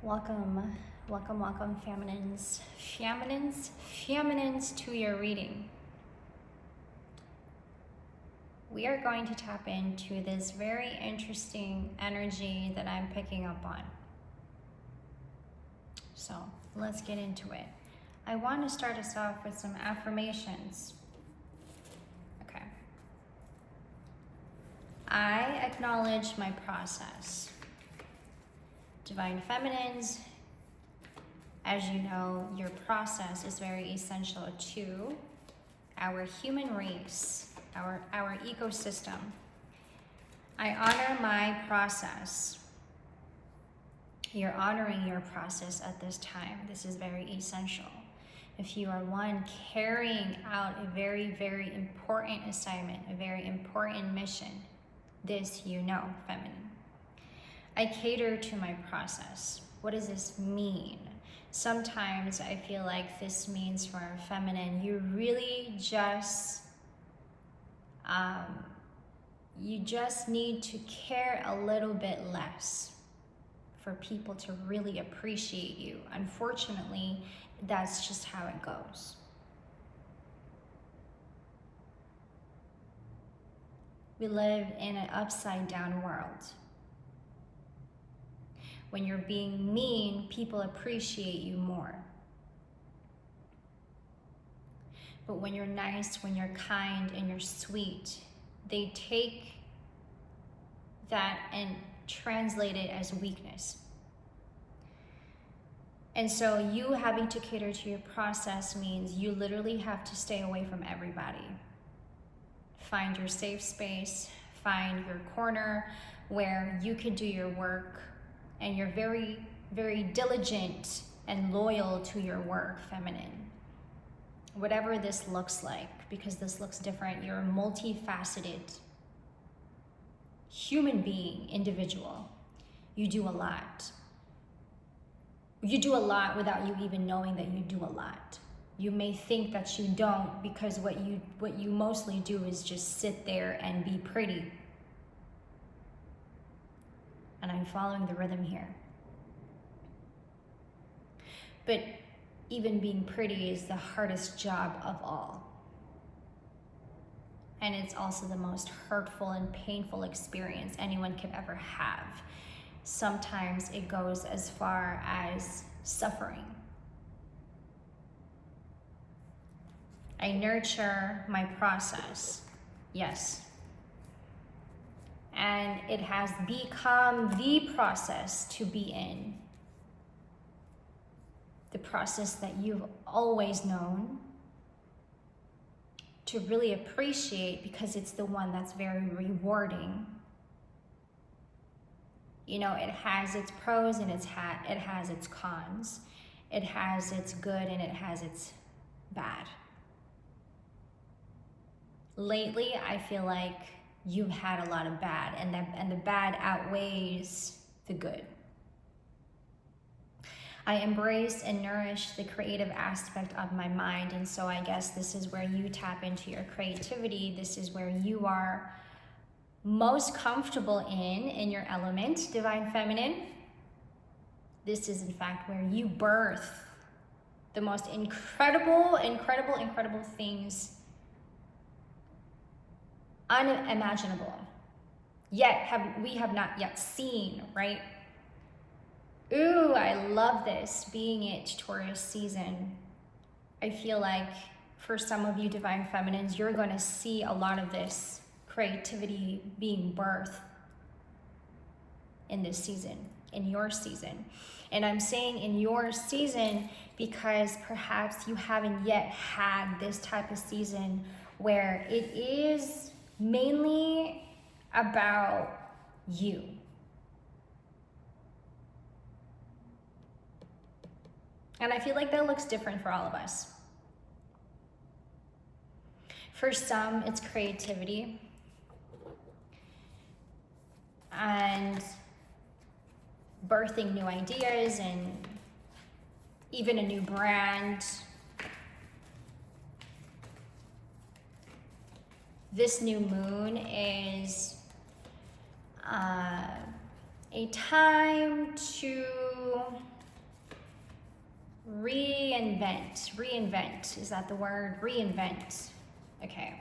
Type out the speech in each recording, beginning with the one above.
Welcome, welcome, feminines to your reading. We are going to tap into this very interesting energy that I'm picking up on. So let's get into it. I want to start us off with some affirmations. Okay. I acknowledge my process. Divine Feminines, as you know, your process is very essential to our human race, our ecosystem. I honor my process. You're honoring your process at this time. This is very essential. If you are one carrying out a very, very important assignment, a very important mission, this you know, feminine. I cater to my process. What does this mean? Sometimes I feel like this means for our feminine, you really just, need to care a little bit less for people to really appreciate you. Unfortunately, that's just how it goes. We live in an upside down world. When you're being mean, people appreciate you more. But when you're nice, when you're kind, and you're sweet, they take that and translate it as weakness. And so you having to cater to your process means you literally have to stay away from everybody. Find your safe space, find your corner where you can do your work, and you're very, very diligent and loyal to your work, feminine. Whatever this looks like, because this looks different, you're a multifaceted human being, individual. You do a lot. You do a lot without you even knowing that you do a lot. You may think that you don't because what you mostly do is just sit there and be pretty. And I'm following the rhythm here. But even being pretty is the hardest job of all. And it's also the most hurtful and painful experience anyone could ever have. Sometimes it goes as far as suffering. I nurture my process, yes. And it has become the process to be in. The process that you've always known to really appreciate because it's the one that's very rewarding. You know, it has its pros and it has its cons. It has its good and it has its bad. Lately, I feel like you've had a lot of bad, and the bad outweighs the good. I embrace and nourish the creative aspect of my mind, and so I guess this is where you tap into your creativity. This is where you are most comfortable in your element, Divine Feminine. This is in fact where you birth the most incredible things unimaginable, yet we have not yet seen, right? Ooh, I love this, being it Taurus season. I feel like for some of you Divine Feminines, you're going to see a lot of this creativity being birthed in this season, in your season. And I'm saying in your season because perhaps you haven't yet had this type of season where it is mainly about you. And I feel like that looks different for all of us. For some, it's creativity and birthing new ideas and even a new brand. This new moon is a time to Reinvent, is that the word? Reinvent. Okay.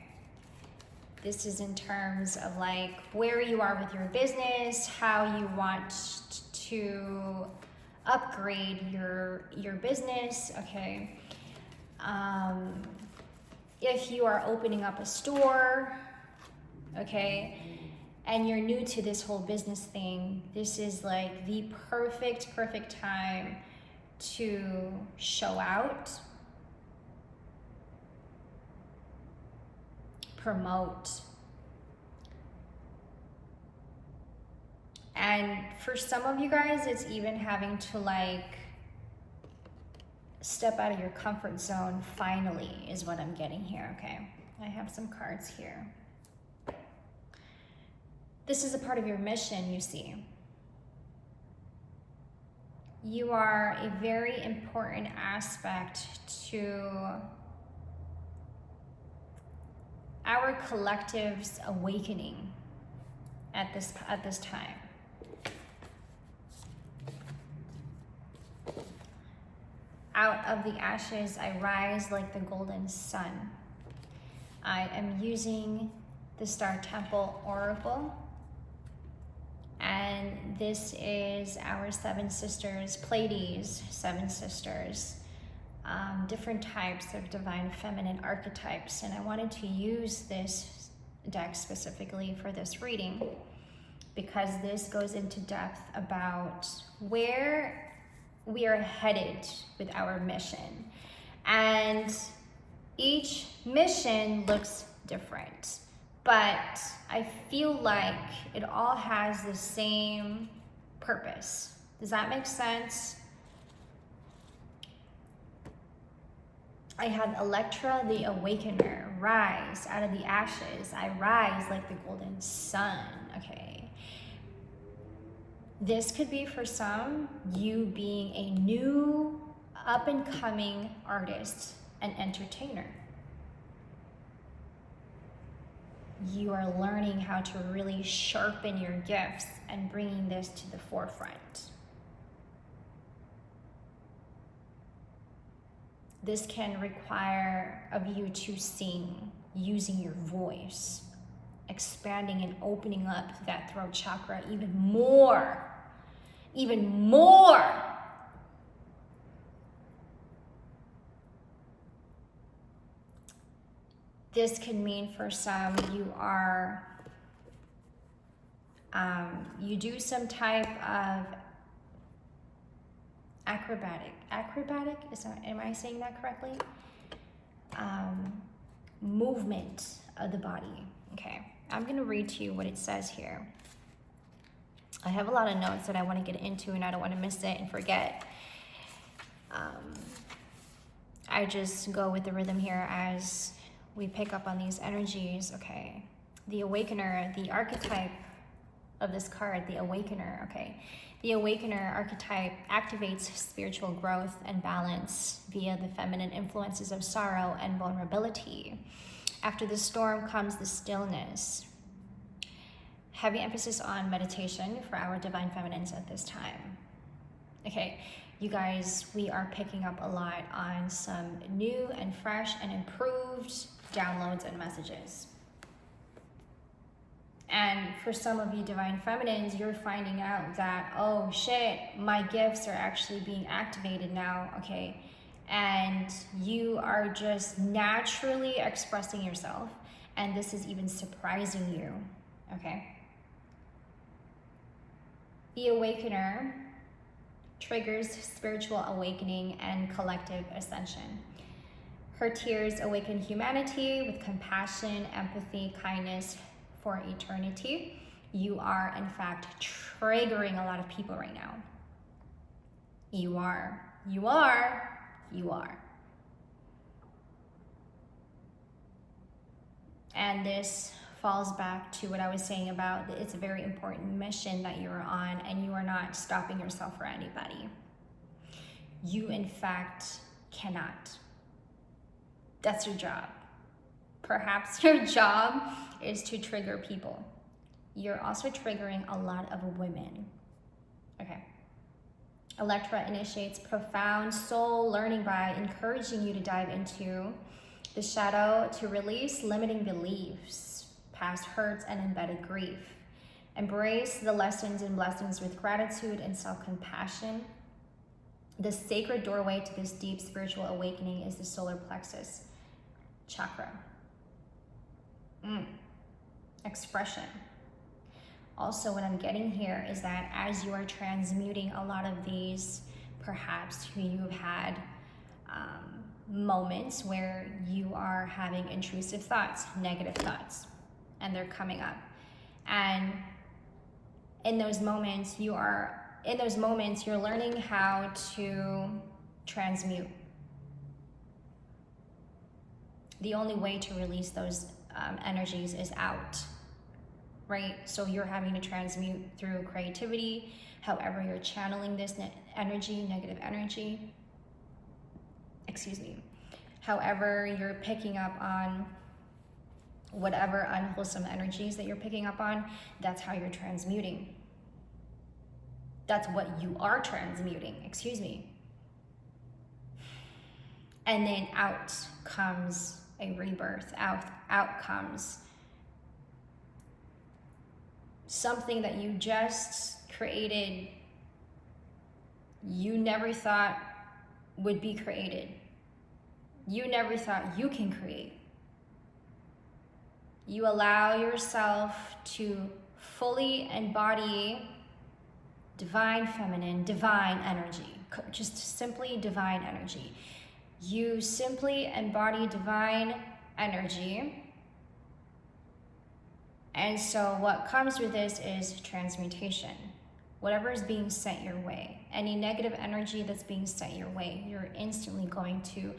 This is in terms of like where you are with your business, how you want to upgrade your business. Okay. If you are opening up a store, okay, and you're new to this whole business thing, this is like the perfect time to show out, promote. And for some of you guys, it's even having to like step out of your comfort zone, finally, is what I'm getting here, okay? I have some cards here. This is a part of your mission, you see. You are a very important aspect to our collective's awakening at this time. Out of the ashes, I rise like the golden sun. I am using the Star Temple Oracle. And this is our seven sisters, Pleiades, seven sisters, different types of divine feminine archetypes. And I wanted to use this deck specifically for this reading because this goes into depth about where we are headed with our mission. And each mission looks different, but I feel like it all has the same purpose. Does that make sense? I have Electra, the Awakener, rise out of the ashes. I rise like the golden sun, okay? This could be for some, you being a new up and coming artist and entertainer. You are learning how to really sharpen your gifts and bringing this to the forefront. This can require of you to sing using your voice, expanding and opening up that throat chakra even more. This can mean for some you are, you do some type of acrobatic, am I saying that correctly? Movement of the body, okay? I'm gonna read to you what it says here. I have a lot of notes that I wanna get into and I don't wanna miss it and forget. I just go with the rhythm here as we pick up on these energies, okay? The Awakener, the archetype of this card, the Awakener, okay? The Awakener archetype activates spiritual growth and balance via the feminine influences of sorrow and vulnerability. After the storm comes the stillness. Heavy emphasis on meditation for our divine feminines at this time. Okay, you guys, we are picking up a lot on some new and fresh and improved downloads and messages. And for some of you divine feminines, you're finding out that, oh shit, my gifts are actually being activated now, okay? And you are just naturally expressing yourself, and this is even surprising you, okay? The Awakener triggers spiritual awakening and collective ascension. Her tears awaken humanity with compassion, empathy, kindness for eternity. You are, in fact, triggering a lot of people right now. You are. And this falls back to what I was saying about it's a very important mission that you're on, and you are not stopping yourself for anybody. You, in fact, cannot. That's your job. Perhaps your job is to trigger people. You're also triggering a lot of women. Okay. Electra initiates profound soul learning by encouraging you to dive into the shadow, to release limiting beliefs, past hurts, and embedded grief. Embrace the lessons and blessings with gratitude and self-compassion. The sacred doorway to this deep spiritual awakening is the solar plexus chakra. Expression. Also, what I'm getting here is that as you are transmuting a lot of these, perhaps you've had moments where you are having intrusive thoughts, negative thoughts, and they're coming up. And in those moments, you're learning how to transmute. The only way to release those energies is out, right? So you're having to transmute through creativity, however you're channeling this energy, negative energy, however you're picking up on whatever unwholesome energies that you're picking up on, that's how you're transmuting. That's what you are transmuting, And then out comes a rebirth, out comes something that you just created, you never thought would be created. You never thought you can create. You allow yourself to fully embody divine feminine, divine energy, just simply divine energy. You simply embody divine energy. And so what comes with this is transmutation. Whatever is being sent your way, any negative energy that's being sent your way, you're instantly going to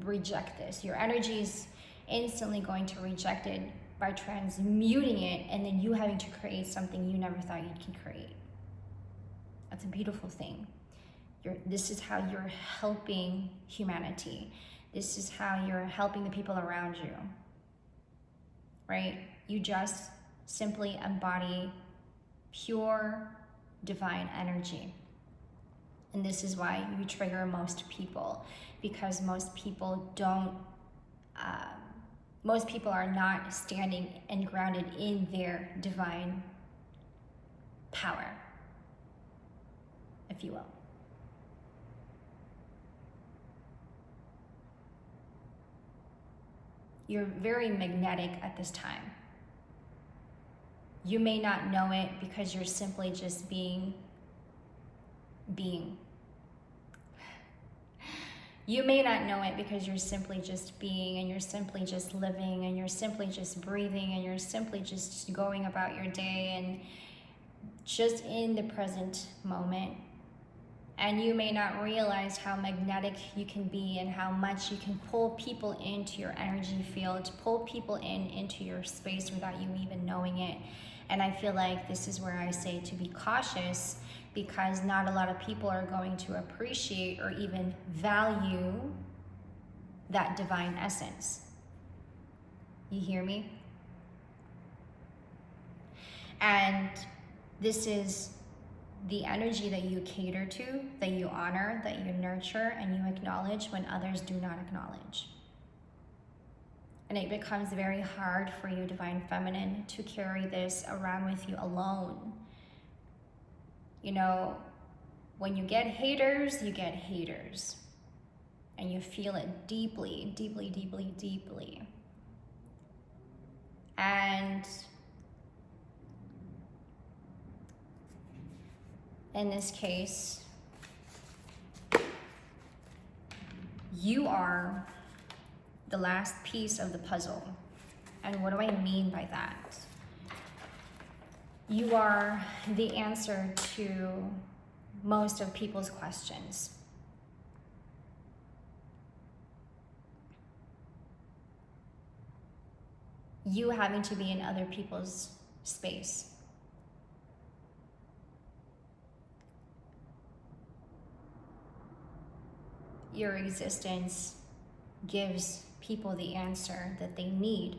reject this. Your energy is instantly going to reject it by transmuting it, and then you having to create something you never thought you could create. That's a beautiful thing. This is how you're helping humanity. This is how you're helping the people around you, right? You just simply embody pure divine energy. And this is why you trigger most people, because most people are not standing and grounded in their divine power, if you will. You're very magnetic at this time. You may not know it because you're simply just being. You may not know it because you're simply just being, and you're simply just living, and you're simply just breathing, and you're simply just going about your day and just in the present moment. And you may not realize how magnetic you can be and how much you can pull people into your energy field, pull people into your space without you even knowing it. And I feel like this is where I say to be cautious, because not a lot of people are going to appreciate or even value that divine essence. You hear me? And this is the energy that you cater to, that you honor, that you nurture, and you acknowledge when others do not acknowledge. And it becomes very hard for you, Divine Feminine, to carry this around with you alone. You know, when you get haters, you get haters. And you feel it deeply, deeply, deeply, deeply. And in this case, you are the last piece of the puzzle. And what do I mean by that? You are the answer to most of people's questions. You having to be in other people's space. Your existence gives people the answer that they need.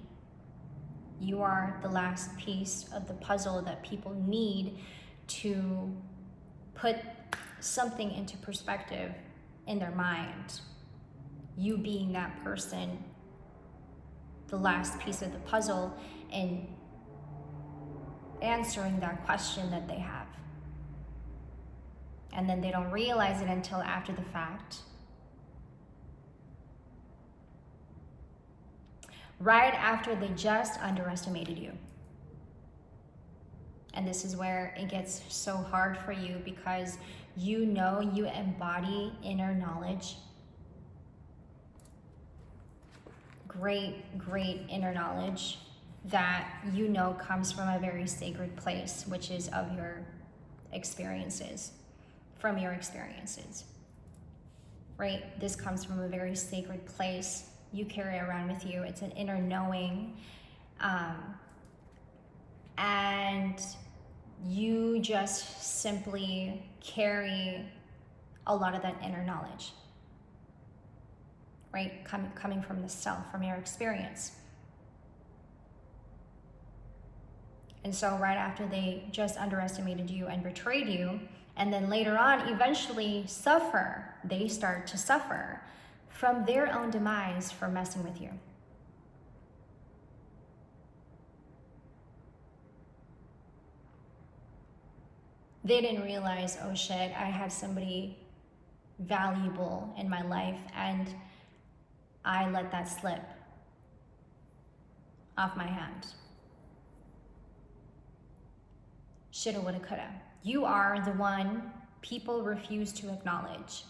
You are the last piece of the puzzle that people need to put something into perspective in their mind. You being that person, the last piece of the puzzle, and answering that question that they have. And then they don't realize it until after the fact. Right after they just underestimated you. And this is where it gets so hard for you, because you know you embody inner knowledge. Great inner knowledge that you know comes from a very sacred place, which is of your experiences, from your experiences, right? This comes from a very sacred place you carry around with you. It's an inner knowing, and you just simply carry a lot of that inner knowledge, right? Coming from the self, from your experience. And so right after they just underestimated you and betrayed you, and then later on eventually they start to suffer from their own demise for messing with you. They didn't realize, oh shit, I had somebody valuable in my life and I let that slip off my hand. Shoulda, woulda, coulda. You are the one people refuse to acknowledge.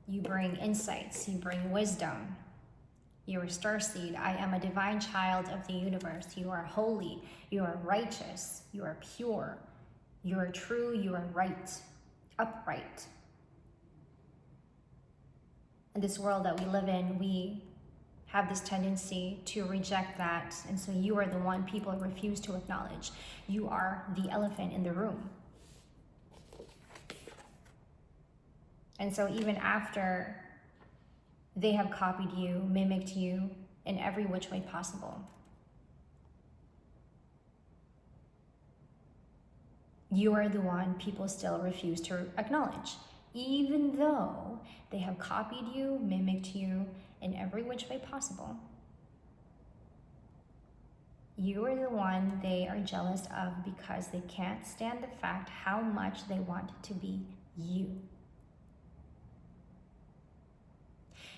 You bring insights, you bring wisdom. You are a starseed. I am a divine child of the universe. You are holy, you are righteous, you are pure, you are true, you are right, upright. In this world that we live in, we have this tendency to reject that, and so you are the one people refuse to acknowledge. You are the elephant in the room. And so even after they have copied you, mimicked you in every which way possible, you are the one people still refuse to acknowledge, even though they have copied you, mimicked you in every which way possible. You are the one they are jealous of because they can't stand the fact how much they want to be you.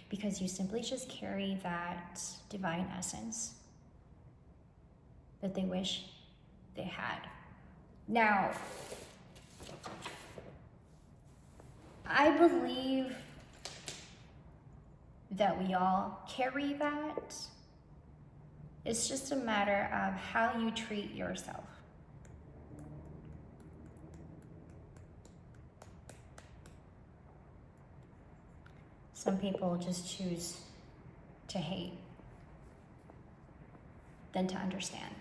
Because you simply just carry that divine essence that they wish they had. Now, I believe that we all carry that. It's just a matter of how you treat yourself. Some people just choose to hate than to understand.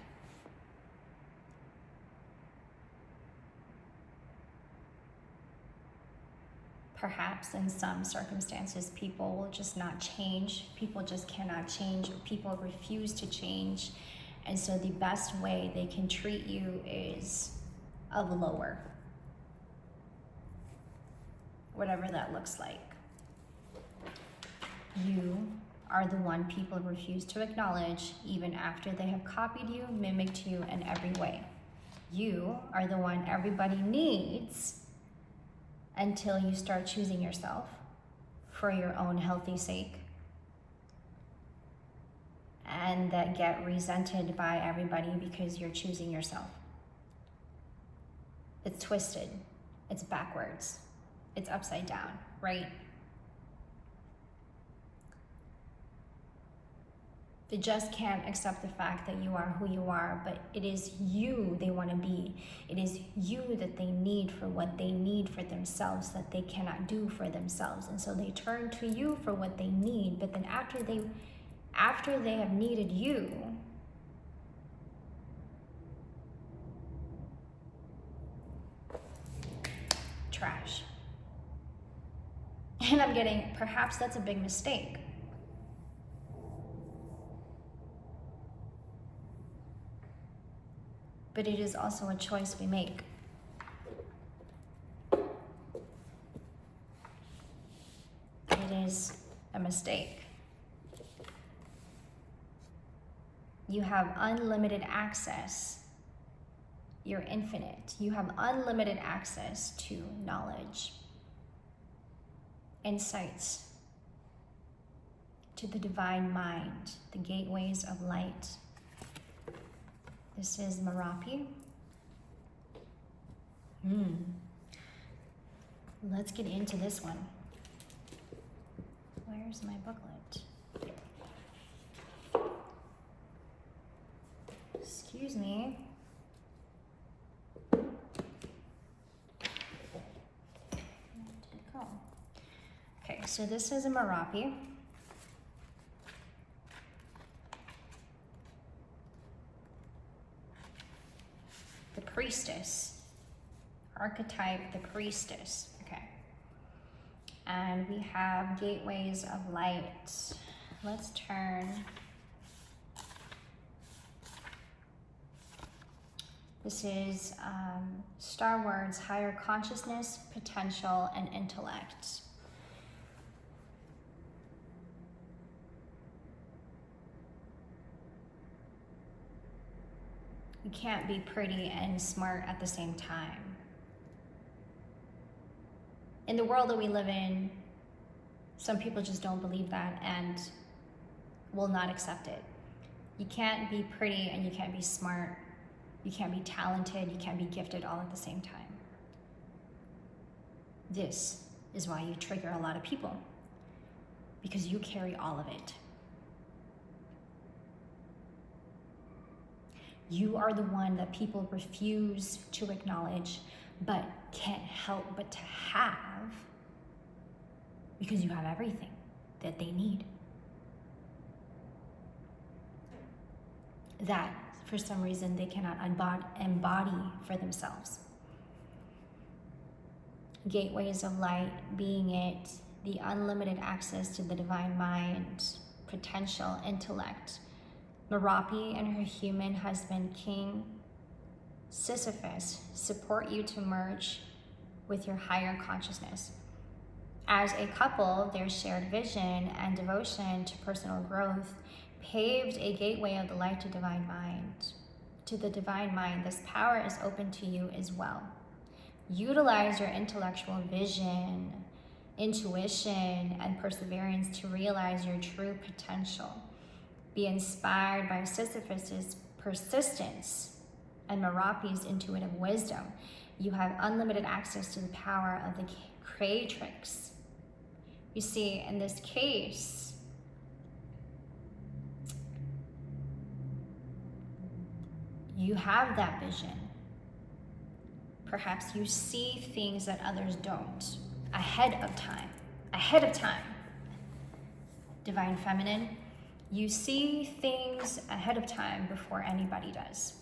Perhaps in some circumstances, people will just not change. People just cannot change. People refuse to change. And so the best way they can treat you is of lower. Whatever that looks like. You are the one people refuse to acknowledge even after they have copied you, mimicked you in every way. You are the one everybody needs until you start choosing yourself for your own healthy sake, and that get resented by everybody because you're choosing yourself. It's twisted, it's backwards, it's upside down, right? They just can't accept the fact that you are who you are, but it is you they want to be. It is you that they need for what they need for themselves that they cannot do for themselves. And so they turn to you for what they need, but then after they have needed you, trash. And I'm getting, perhaps that's a big mistake. But it is also a choice we make. mistake. You have unlimited access. You're infinite. You have unlimited access to knowledge, insights, to the divine mind, the gateways of light. This is Merapi. Let's get into this one. Where's my booklet? Excuse me. Where did it go? Okay, so this is a Merapi. The priestess. Archetype, the priestess. Okay. And we have gateways of light. Let's turn. This is Star Wars, higher consciousness, potential, and intellect. You can't be pretty and smart at the same time. In the world that we live in, some people just don't believe that and will not accept it. You can't be pretty and you can't be smart. You can't be talented, you can't be gifted all at the same time. This is why you trigger a lot of people, because you carry all of it. You are the one that people refuse to acknowledge, but can't help but to have, because you have everything that they need. That, for some reason, they cannot embody for themselves. Gateways of light, being it, the unlimited access to the divine mind, potential, intellect. Merapi and her human husband, King Sisyphus, support you to merge with your higher consciousness. As a couple, their shared vision and devotion to personal growth paved a gateway of the light to divine mind. To the divine mind, this power is open to you as well. Utilize your intellectual vision, intuition, and perseverance to realize your true potential. Be inspired by Sisyphus's persistence and Merapi's intuitive wisdom. You have unlimited access to the power of the creatrix. You see, in this case, you have that vision. Perhaps you see things that others don't ahead of time. Ahead of time. Divine Feminine, you see things ahead of time before anybody does.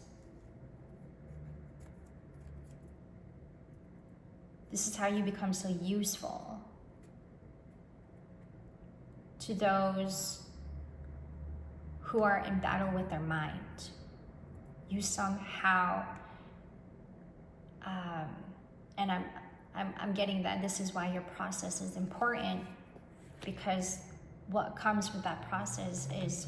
This is how you become so useful to those who are in battle with their mind. You somehow, and I'm getting that this is why your process is important, because what comes with that process is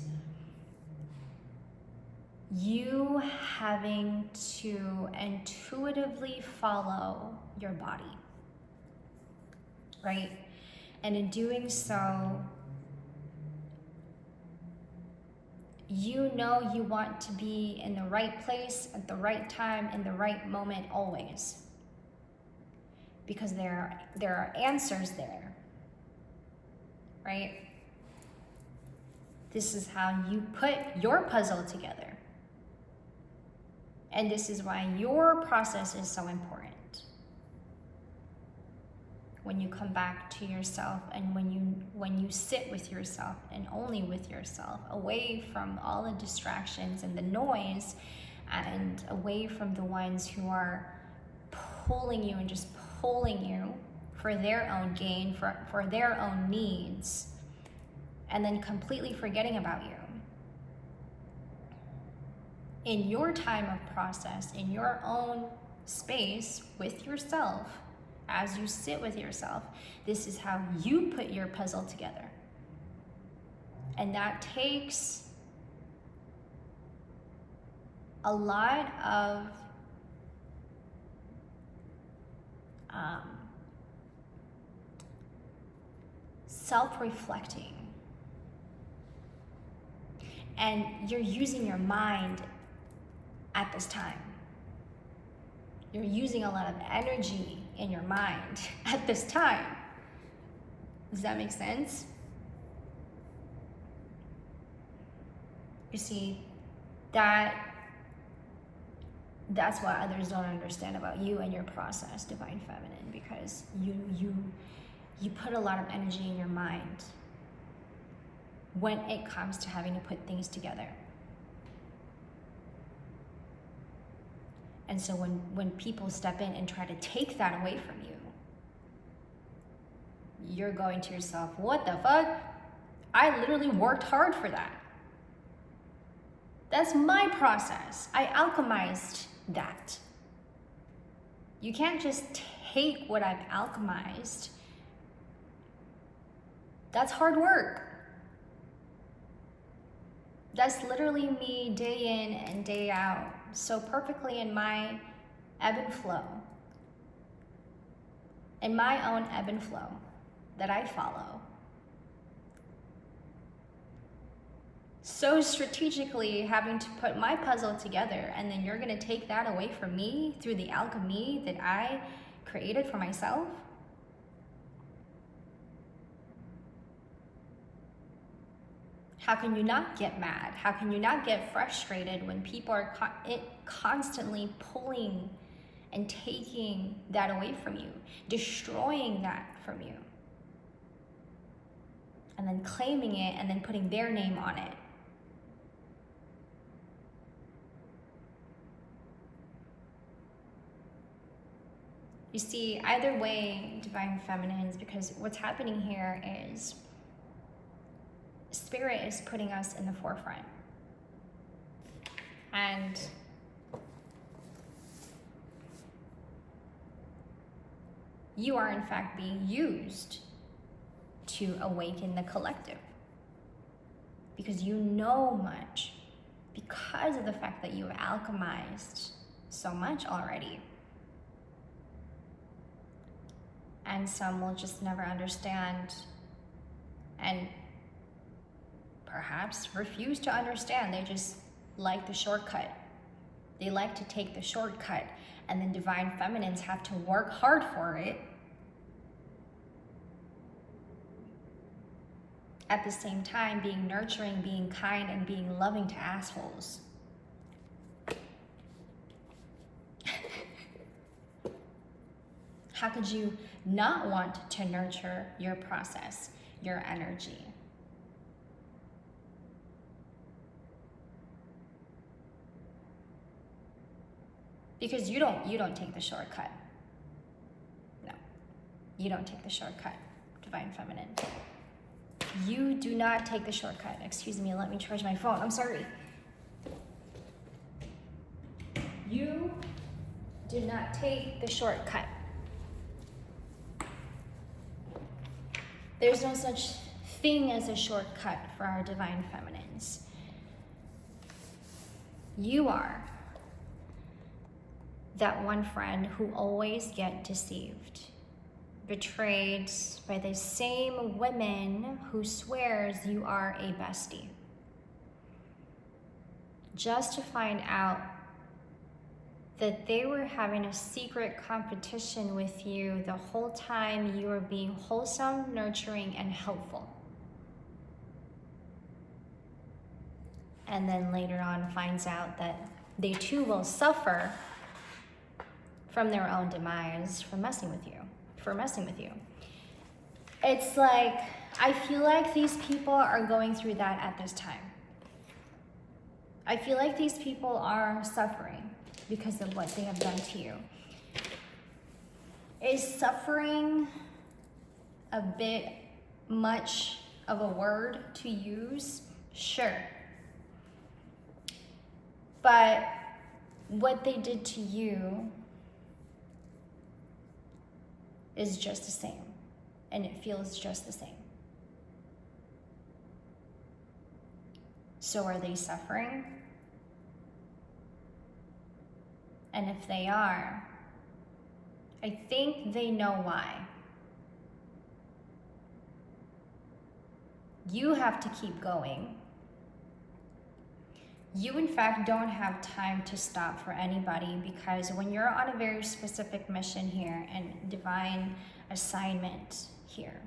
you having to intuitively follow your body, right? And in doing so, you know you want to be in the right place at the right time in the right moment always, because there are answers there, right? This is how you put your puzzle together, and this is why your process is so important. When you come back to yourself, and when you sit with yourself and only with yourself, away from all the distractions and the noise, and away from the ones who are pulling you and just pulling you for their own gain, for their own needs, and then completely forgetting about you. In your time of process, in your own space with yourself, as you sit with yourself, this is how you put your puzzle together. And that takes a lot of self-reflecting. And you're using your mind at this time. You're using a lot of energy in your mind at this time. Does that make sense? You see, that's what others don't understand about you and your process, Divine Feminine, because you put a lot of energy in your mind when it comes to having to put things together. And so when people step in and try to take that away from you, you're going to yourself, what the fuck? I literally worked hard for that. That's my process. I alchemized that. You can't just take what I've alchemized. That's hard work. That's literally me day in and day out, so perfectly in my ebb and flow, in my own ebb and flow that I follow. So strategically having to put my puzzle together, and then you're gonna take that away from me through the alchemy that I created for myself? How can you not get mad? How can you not get frustrated when people are constantly pulling and taking that away from you, destroying that from you, and then claiming it and then putting their name on it? You see, either way, Divine Feminines, because what's happening here is Spirit is putting us in the forefront. And you are in fact being used to awaken the collective. Because you know much, because of the fact that you have alchemized so much already. And some will just never understand and perhaps refuse to understand. They just like the shortcut. They like to take the shortcut, and then Divine Feminines have to work hard for it. At the same time, being nurturing, being kind, and being loving to assholes. How could you not want to nurture your process, your energy? Because you don't take the shortcut. No, you don't take the shortcut, Divine Feminine. You do not take the shortcut. Excuse me, let me charge my phone. I'm sorry. You do not take the shortcut. There's no such thing as a shortcut for our Divine Feminines. You are that one friend who always get deceived, betrayed by the same women who swears you are a bestie, just to find out that they were having a secret competition with you the whole time you were being wholesome, nurturing, and helpful. And then later on finds out that they too will suffer from their own demise for messing with you. It's like, I feel like these people are going through that at this time. I feel like these people are suffering because of what they have done to you. Is suffering a bit much of a word to use? Sure. But what they did to you is just the same, and it feels just the same. So are they suffering? And if they are, I think they know why. You have to keep going. You, in fact, don't have time to stop for anybody, because when you're on a very specific mission here and divine assignment here,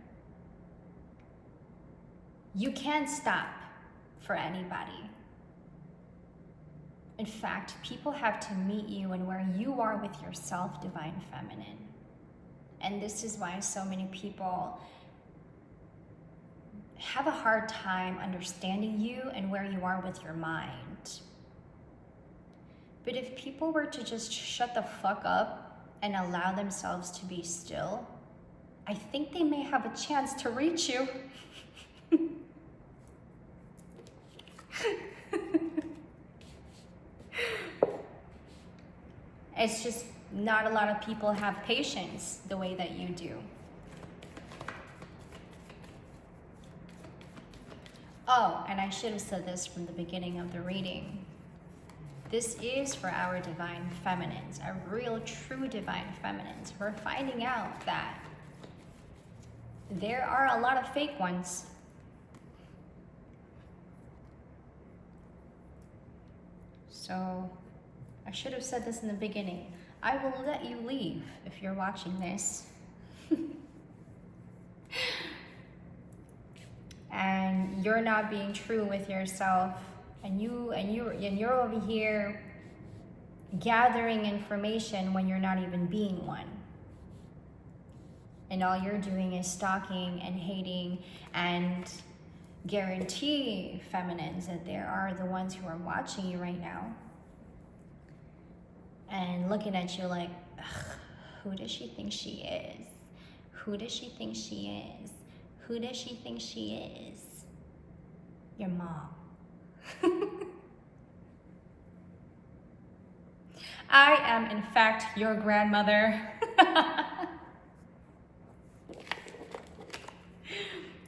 you can't stop for anybody. In fact, people have to meet you and where you are with yourself, divine feminine. And this is why so many people have a hard time understanding you and where you are with your mind. But if people were to just shut the fuck up and allow themselves to be still, I think they may have a chance to reach you. It's just not a lot of people have patience the way that you do. Oh, and I should have said this from the beginning of the reading. This is for our divine feminines, our real, true divine feminines. We're finding out that there are a lot of fake ones. So, I should have said this in the beginning. I will let you leave if you're watching this. And you're not being true with yourself, and you're over here gathering information when you're not even being one. And all you're doing is stalking and hating, and guarantee, feminines, that there are the ones who are watching you right now and looking at you like, who does she think she is? Who does she think she is? Who does she think she is? Your mom. I am, in fact, your grandmother.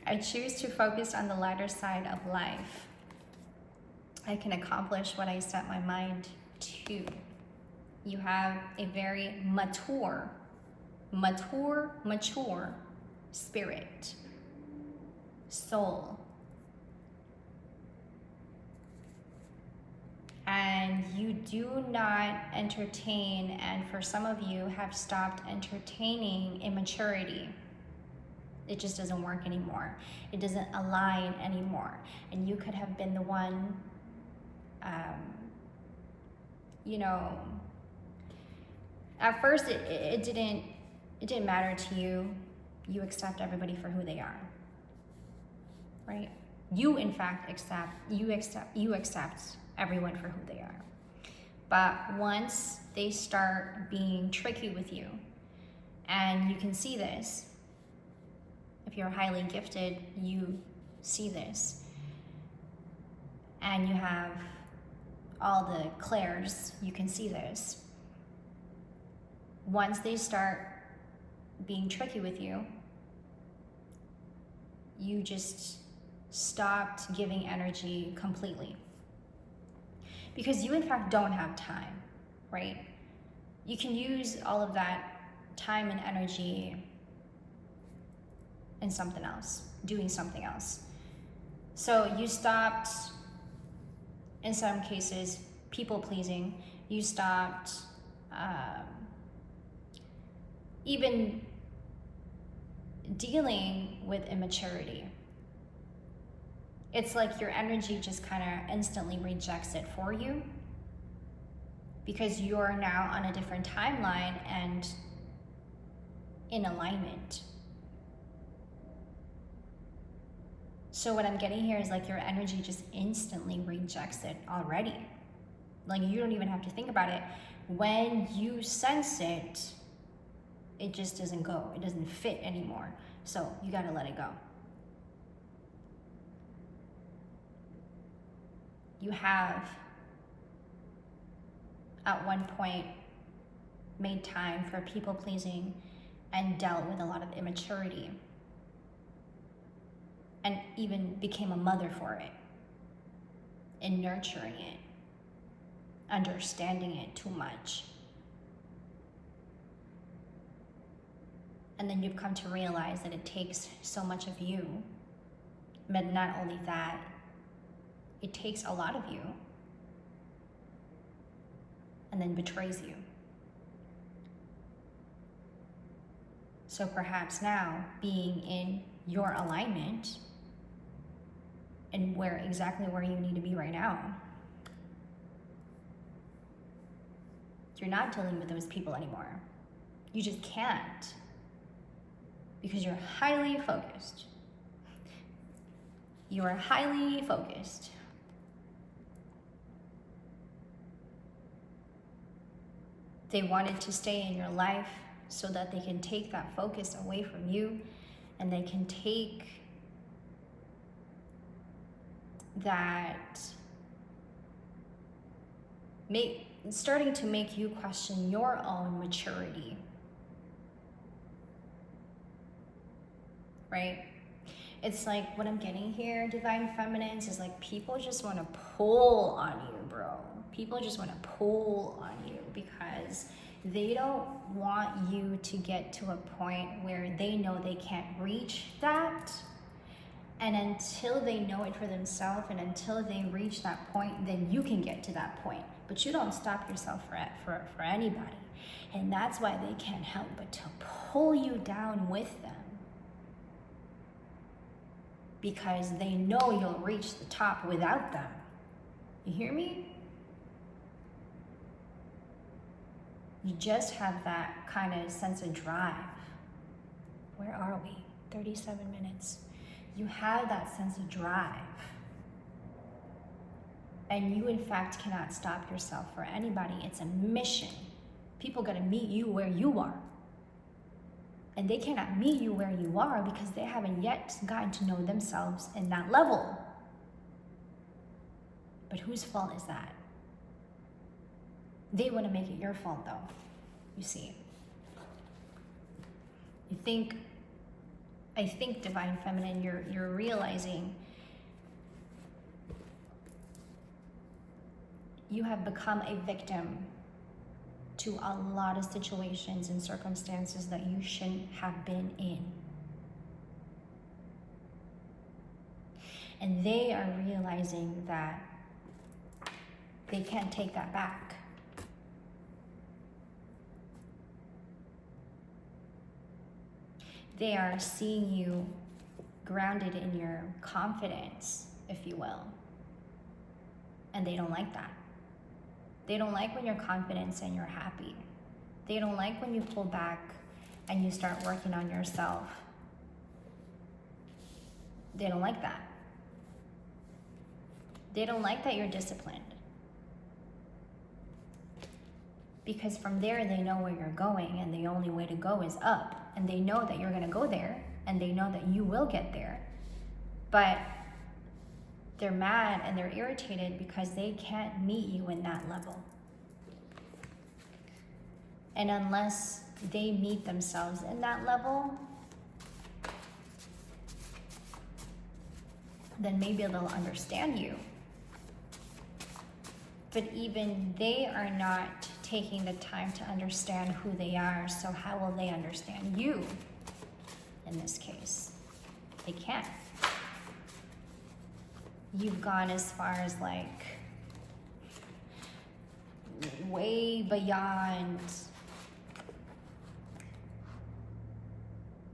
I choose to focus on the lighter side of life. I can accomplish what I set my mind to. You have a very mature spirit, soul. And you do not entertain, and for some of you have stopped entertaining immaturity. It just doesn't work anymore. It doesn't align anymore. And you could have been the one, at first it didn't matter to you. You accept everybody for who they are, right? You, in fact, accept everyone for who they are. But once they start being tricky with you, and you can see this, if you're highly gifted, you see this, and you have all the clairs, you can see this. Once they start being tricky with you, you just stopped giving energy completely. Because you, in fact, don't have time, right? You can use all of that time and energy in something else, doing something else. So you stopped, in some cases, people pleasing. You stopped even dealing with immaturity. It's like your energy just kind of instantly rejects it for you, because you're now on a different timeline and in alignment. So what I'm getting here is like your energy just instantly rejects it already. Like you don't even have to think about it. When you sense it, it just doesn't go. It doesn't fit anymore. So you gotta let it go. You have, at one point, made time for people pleasing and dealt with a lot of immaturity, and even became a mother for it. in nurturing it, understanding it too much. And then you've come to realize that it takes so much of you. But not only that, it takes a lot of you and then betrays you. So perhaps now, being in your alignment and exactly where you need to be right now, you're not dealing with those people anymore. You just can't, because you're highly focused. You are highly focused. They wanted to stay in your life so that they can take that focus away from you, and they can take that, starting to make you question your own maturity. Right? It's like what I'm getting here, Divine Feminines, is like people just want to pull on you, bro. People just want to pull on you because they don't want you to get to a point where they know they can't reach that. And until they know it for themselves and until they reach that point, then you can get to that point. But you don't stop yourself for anybody. And that's why they can't help but to pull you down with them. Because they know you'll reach the top without them. You hear me? You just have that kind of sense of drive. Where are we? 37 minutes. You have that sense of drive. And you, in fact, cannot stop yourself for anybody. It's a mission. People gotta meet you where you are. And they cannot meet you where you are because they haven't yet gotten to know themselves in that level. But whose fault is that? They want to make it your fault, though. You see. I think, Divine Feminine, you're realizing you have become a victim to a lot of situations and circumstances that you shouldn't have been in. And they are realizing that they can't take that back. They are seeing you grounded in your confidence, if you will. And they don't like that. They don't like when you're confident and you're happy. They don't like when you pull back and you start working on yourself. They don't like that. They don't like that you're disciplined. Because from there, they know where you're going, and the only way to go is up. And they know that you're going to go there, and they know that you will get there. But they're mad and they're irritated because they can't meet you in that level. And unless they meet themselves in that level, then maybe they'll understand you. But even they are not taking the time to understand who they are, so how will they understand you in this case? They can't. You've gone as far as like way beyond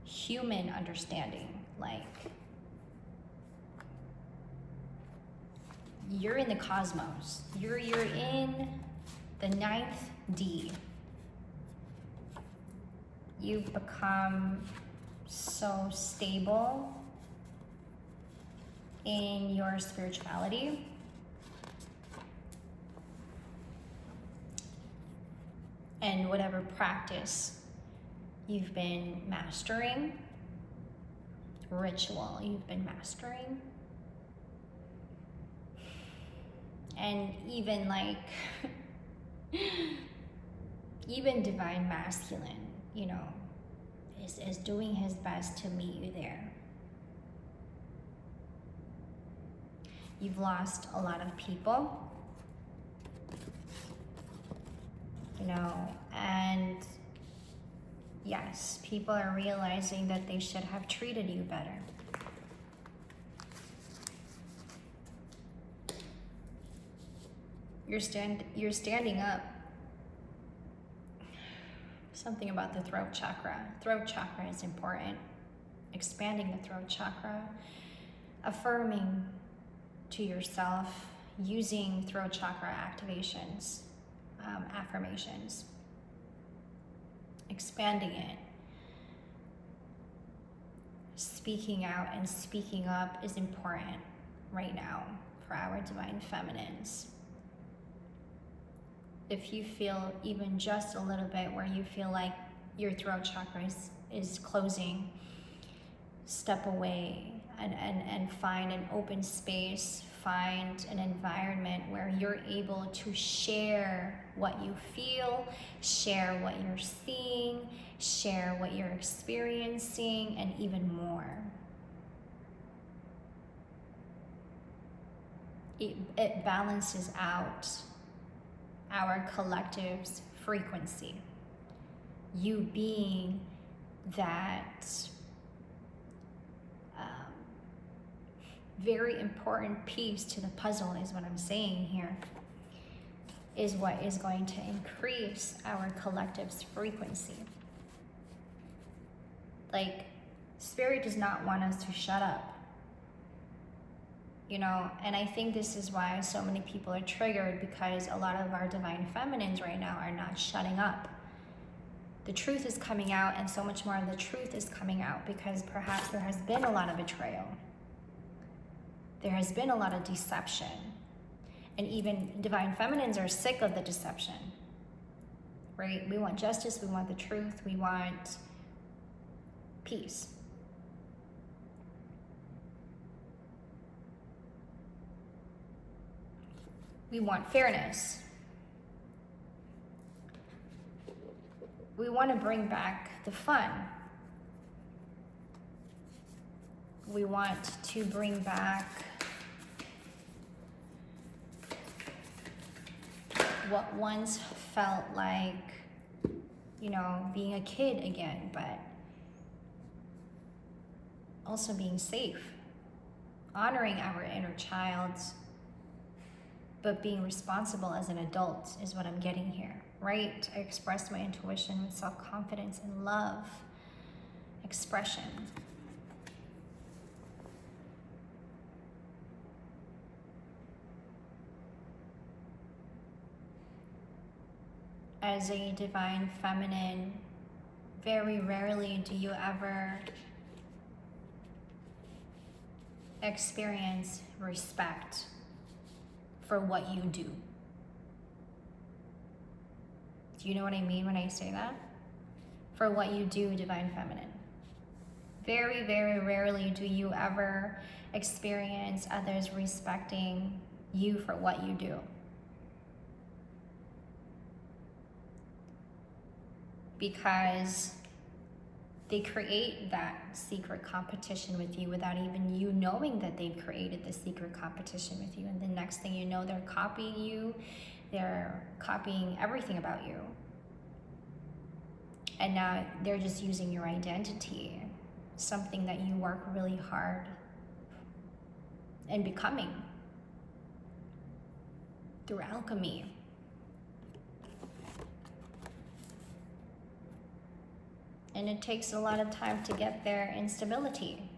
human understanding. Like you're in the cosmos. You're in the 9th D. You've become so stable in your spirituality. And whatever practice you've been mastering, ritual you've been mastering, and even like, even Divine Masculine, you know, is doing his best to meet you there. You've lost a lot of people, you know, and yes, people are realizing that they should have treated you better. You're standing up. Something about the throat chakra. Throat chakra is important. Expanding the throat chakra, affirming to yourself, using throat chakra activations, affirmations, expanding it. Speaking out and speaking up is important right now for our divine feminines. If you feel even just a little bit where you feel like your throat chakra is closing, step away and find an open space, find an environment where you're able to share what you feel, share what you're seeing, share what you're experiencing, and even more. It balances out our collective's frequency. You being that very important piece to the puzzle is what I'm saying here, is what is going to increase our collective's frequency. Like, Spirit does not want us to shut up. You know, and I think this is why so many people are triggered, because a lot of our divine feminines right now are not shutting up. The truth is coming out, and so much more of the truth is coming out because perhaps there has been a lot of betrayal. There has been a lot of deception. And even divine feminines are sick of the deception, right? We want justice, we want the truth, we want peace. We want fairness. We want to bring back the fun. We want to bring back what once felt like, you know, being a kid again, but also being safe, honoring our inner child, but being responsible as an adult is what I'm getting here, right? I express my intuition with self-confidence and love, expression. As a divine feminine, very rarely do you ever experience respect for what you do. Do you know what I mean when I say that? For what you do, divine feminine. Very, very rarely do you ever experience others respecting you for what you do. Because they create that secret competition with you without even you knowing that they've created the secret competition with you. And the next thing you know, they're copying you. They're copying everything about you. And now they're just using your identity, something that you work really hard in becoming through alchemy. And it takes a lot of time to get there in stability.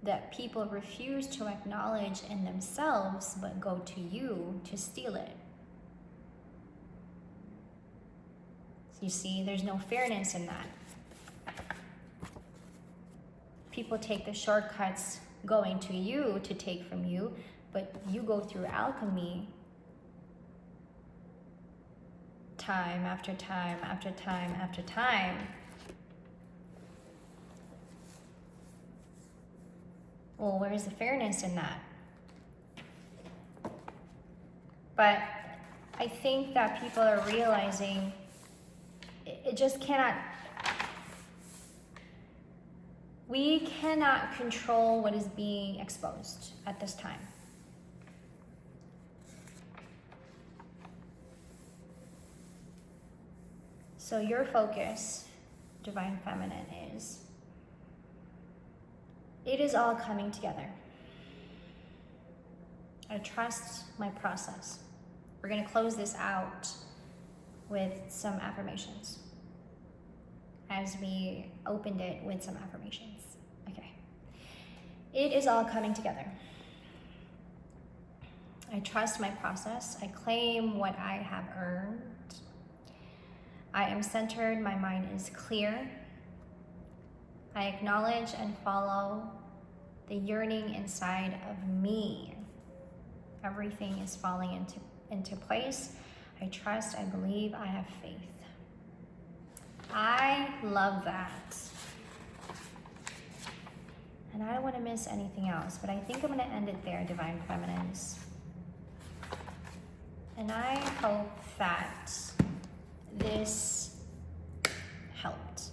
That people refuse to acknowledge in themselves, but go to you to steal it. So you see, there's no fairness in that. People take the shortcuts going to you to take from you, but you go through alchemy time after time after time after time. Well, where's the fairness in that? But I think that people are realizing it just cannot, We cannot control what is being exposed at this time. So your focus, Divine Feminine, is it is all coming together. I trust my process. We're going to close this out with some affirmations as we opened it with some affirmations. Okay. It is all coming together. I trust my process. I claim what I have earned. I am centered. My mind is clear. I acknowledge and follow the yearning inside of me. Everything is falling into place. I trust, I believe, I have faith. I love that. And I don't want to miss anything else, but I think I'm going to end it there, Divine Feminines. And I hope that this helped.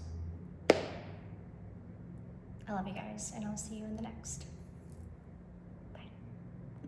I love you guys, and I'll see you in the next.